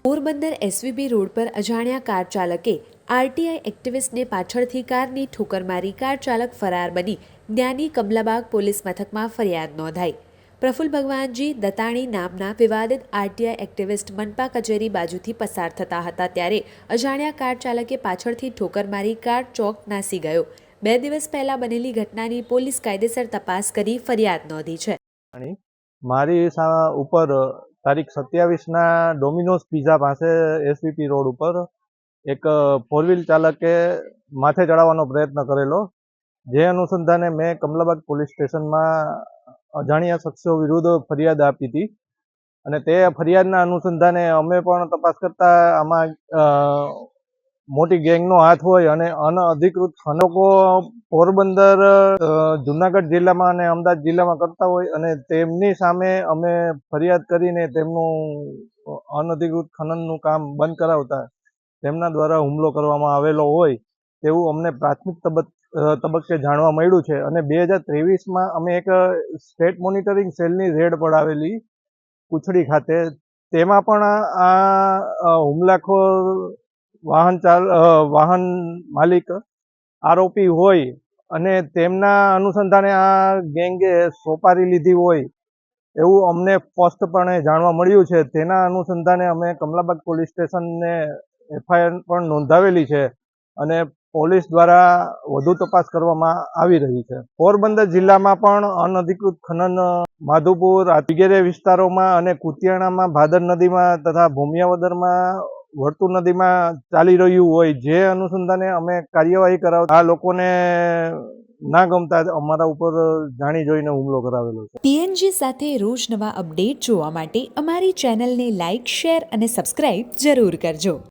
Porbandar એસવીબી road પર અજાણ્યા car ચાલકે આરટીઆઈ એક્ટિવિસ્ટને પાછળથી કારની ઠોકર મારી કાર ચાલક ફરાર બની જ્ઞાની કમલાબાગ પોલીસ મથકમાં ફરિયાદ નોંધાઈ। પ્રફુલ્લ ભગવાનજી દત્તાણી નામના વિવાદિત આરટીઆઈ એક્ટિવિસ્ટ મનપા કચેરી બાજુથી પસાર થતા હતા ત્યારે અજાણ્યા કાર ચાલકે પાછળથી ઠોકર મારી કાર ચોક નાસી ગયો। 2 દિવસ પહેલા બનેલી ઘટનાની પોલીસ કાયદેસર તપાસ કરી ફરિયાદ નોંધી છે। મારી ઉપર તારીખ 27ના ડોમિનોઝ પિઝા પાસે એસવીપી રોડ ઉપર એક 4 વ્હીલ ચાલકે માથે ચડાવવાનો પ્રયત્ન કરેલો, જે અનુસંધાને મેં કમલાબાગ પોલીસ સ્ટેશનમાં અજાણ્યા શખ્સો વિરુદ્ધ ફરિયાદ આપી હતી અને તે ફરિયાદના અનુસંધાને અમે પણ તપાસ કરતા આમાં મોટી ગેંગનો હાથ હોય અને અનઅધિકૃત ખનકો પોરબંદર, જુનાગઢ જિલ્લામાં અને અમદાવાદ જિલ્લામાં કરતા હોય અને તેમની સામે અમે ફરિયાદ કરીને તેમનું અનઅધિકૃત ખનનનું કામ બંધ કરાવતા તેમના દ્વારા હુમલો કરવામાં આવેલો હોય તેવું અમને પ્રાથમિક તબક્કે જાણવા મળ્યું છે અને 2023માં અમે એક સ્ટેટ મોનિટરિંગ સેલની રેડ પડાવેલી કુછડી ખાતે। તેમાં પણ આ હુમલાખોર વાહન માલિક આરોપી હોય અને તેમના અનુસંધાને આ ગેંગે સોપારી લીધી હોય એવું અમને સ્પષ્ટપણે જાણવા મળ્યું છે। તેના અનુસંધાને અમે કમલાબાગ પોલીસ સ્ટેશનને એફઆઈઆર પણ નોંધાવેલી છે અને પોલીસ દ્વારા વધુ તપાસ કરવામાં આવી રહી છે। પોરબંદર જિલ્લામાં પણ અનધિકૃત ખનન માધુપુર વગેરે વિસ્તારોમાં અને કુતિયાણામાં ભાદર નદીમાં તથા ભૂમિયાવદરમાં વર્તુ નદીમાં ચાલી રહ્યું હોય, જે અનુસંધાને અમે કાર્યવાહી કરાવતા આ લોકોને ના ગમતા અમારા ઉપર જાણી જોઈને હુમલો કરાવેલો છે। પીએનજી સાથે રોજ નવા અપડેટ જોવા માટે અમારી ચેનલને લાઇક, શેર અને સબસ્ક્રાઇબ જરૂર કરજો।